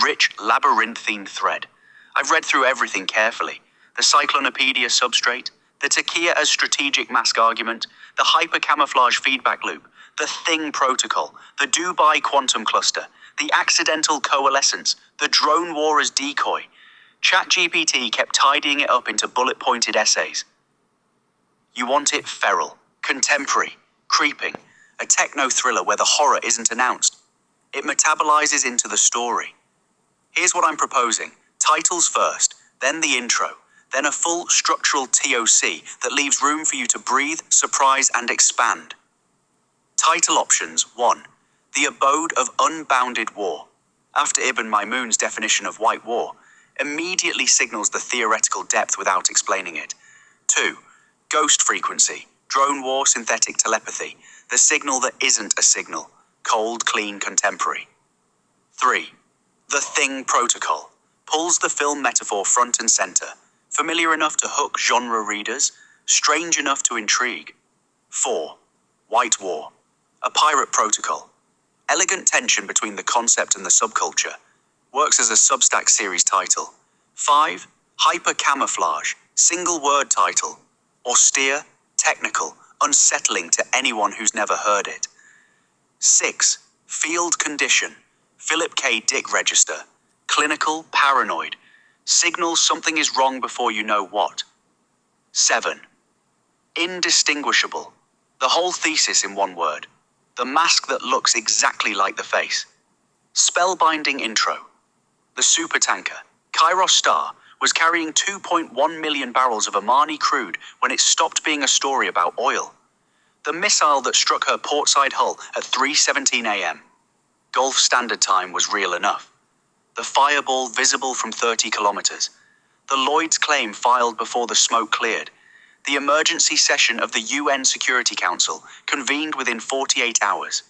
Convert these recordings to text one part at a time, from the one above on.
rich, labyrinthine thread. I've read through everything carefully. The Cyclonopedia substrate, the Takia as strategic mask argument, the hyper-camouflage feedback loop, the Thing protocol, the Dubai quantum cluster, the accidental coalescence, the drone war as decoy. ChatGPT kept tidying it up into bullet-pointed essays. You want it feral, contemporary, creeping, a techno-thriller where the horror isn't announced. It metabolizes into the story. Here's what I'm proposing. Titles first, then the intro, then a full structural TOC that leaves room for you to breathe, surprise, and expand. Title options. 1. The Abode of Unbounded War. After Ibn Maymun's definition of white war, immediately signals the theoretical depth without explaining it. 2. Ghost frequency, drone war, synthetic telepathy, the signal that isn't a signal, cold, clean, contemporary. 3. The Thing protocol, pulls the film metaphor front and center, familiar enough to hook genre readers, strange enough to intrigue. 4. White war, a pirate protocol, elegant tension between the concept and the subculture, works as a Substack series title. 5. Hyper camouflage, single word title, austere, technical, unsettling to anyone who's never heard it. 6. Field condition, Philip K. Dick register, clinical, paranoid, signals something is wrong before you know what. 7. Indistinguishable, the whole thesis in one word, the mask that looks exactly like the face. Spellbinding intro, the supertanker, Kairos Star, was carrying 2.1 million barrels of Omani crude when it stopped being a story about oil. The missile that struck her portside hull at 3:17 a.m. Gulf Standard Time was real enough. The fireball visible from 30 kilometers. The Lloyd's claim filed before the smoke cleared. The emergency session of the UN Security Council convened within 48 hours.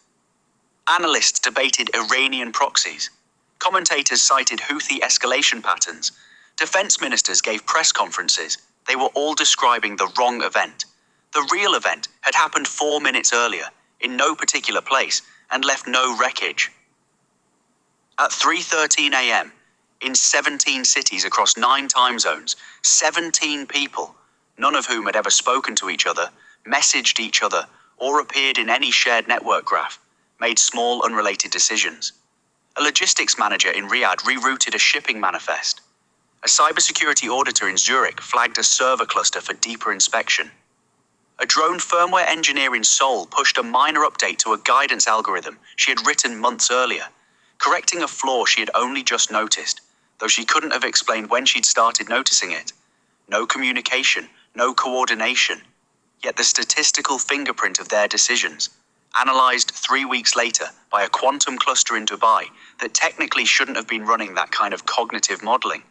Analysts debated Iranian proxies. Commentators cited Houthi escalation patterns. Defense ministers gave press conferences. They were all describing the wrong event. The real event had happened 4 minutes earlier, in no particular place, and left no wreckage. At 3:13 a.m., in 17 cities across 9 time zones, 17 people, none of whom had ever spoken to each other, messaged each other, or appeared in any shared network graph, made small unrelated decisions. A logistics manager in Riyadh rerouted a shipping manifest. A cybersecurity auditor in Zurich flagged a server cluster for deeper inspection. A drone firmware engineer in Seoul pushed a minor update to a guidance algorithm she had written months earlier, correcting a flaw she had only just noticed, though she couldn't have explained when she'd started noticing it. No communication, no coordination, yet the statistical fingerprint of their decisions, analyzed 3 weeks later by a quantum cluster in Dubai that technically shouldn't have been running that kind of cognitive modeling,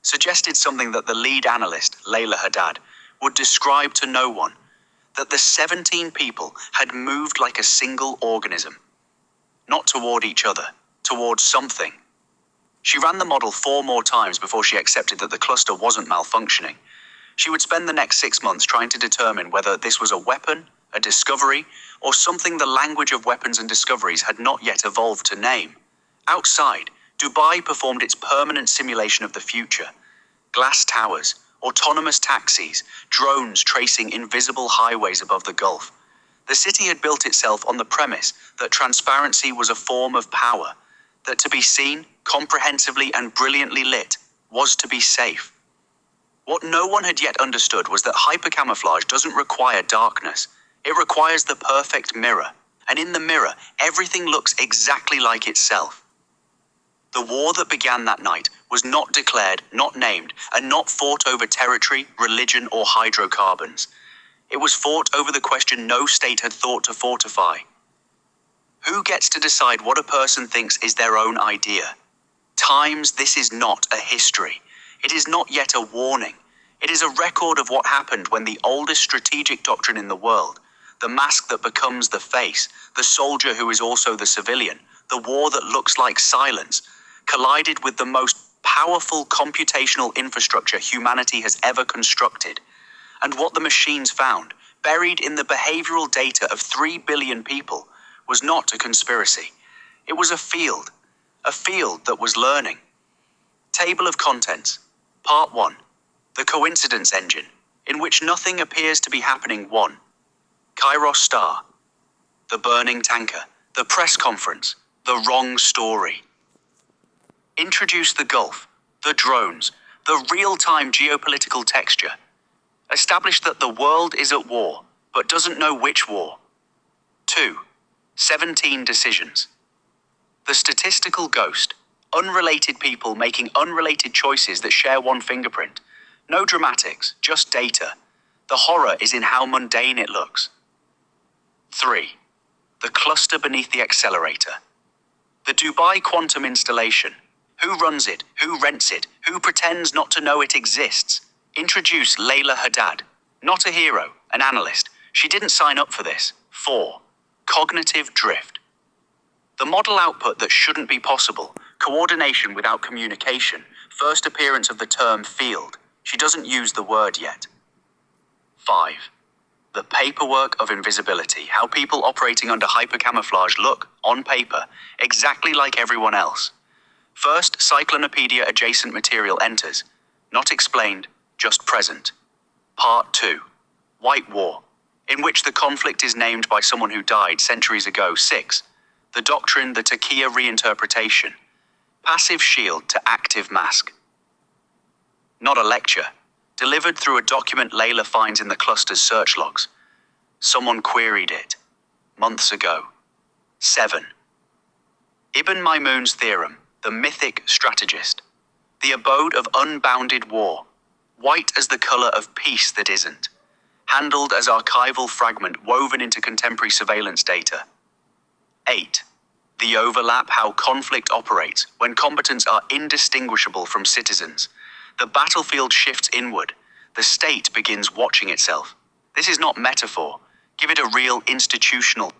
suggested something that the lead analyst, Leila Haddad, would describe to no one, that the 17 people had moved like a single organism, not toward each other, towards something. She ran the model 4 more times before she accepted that the cluster wasn't malfunctioning. She would spend the next 6 months trying to determine whether this was a weapon, a discovery, or something the language of weapons and discoveries had not yet evolved to name. Outside, Dubai performed its permanent simulation of the future. Glass towers, autonomous taxis, drones tracing invisible highways above the Gulf. The city had built itself on the premise that transparency was a form of power, that to be seen, comprehensively and brilliantly lit, was to be safe. What no one had yet understood was that hypercamouflage doesn't require darkness. It requires the perfect mirror, and in the mirror, everything looks exactly like itself. The war that began that night was not declared, not named, and not fought over territory, religion, or hydrocarbons. It was fought over the question no state had thought to fortify. Who gets to decide what a person thinks is their own idea? Times, this is not a history. It is not yet a warning. It is a record of what happened when the oldest strategic doctrine in the world, the mask that becomes the face, the soldier who is also the civilian, the war that looks like silence, collided with the most powerful computational infrastructure humanity has ever constructed. And what the machines found, buried in the behavioral data of 3 billion people, was not a conspiracy. It was a field a field that was learning. Table of contents. Part 1. The coincidence engine, in which nothing appears to be happening. 1. Kairos Star. The burning tanker. The press conference. The wrong story. Introduce the Gulf. The drones. The real-time geopolitical texture. Establish that the world is at war, but doesn't know which war. 2. 17 decisions. The statistical ghost. Unrelated people making unrelated choices that share one fingerprint. No dramatics, just data. The horror is in how mundane it looks. 3. The cluster beneath the accelerator. The Dubai quantum installation. Who runs it? Who rents it? Who pretends not to know it exists? Introduce Leila Haddad. Not a hero, an analyst. She didn't sign up for this. 4. Cognitive drift. The model output that shouldn't be possible. Coordination without communication. First appearance of the term field. She doesn't use the word yet. 5. The paperwork of invisibility. How people operating under hypercamouflage look, on paper, exactly like everyone else. First, Cyclonopedia adjacent material enters. Not explained, just present. Part 2. White War, in which the conflict is named by someone who died centuries ago. 6. The doctrine, the Takiya reinterpretation. Passive shield to active mask. Not a lecture. Delivered through a document Leila finds in the cluster's search logs. Someone queried it. Months ago. 7. Ibn Maymun's theorem, the mythic strategist. The abode of unbounded war. White as the color of peace that isn't. Handled as archival fragment woven into contemporary surveillance data. 8. The overlap, how conflict operates when combatants are indistinguishable from citizens. The battlefield shifts inward. The state begins watching itself. This is not metaphor. Give it a real institutional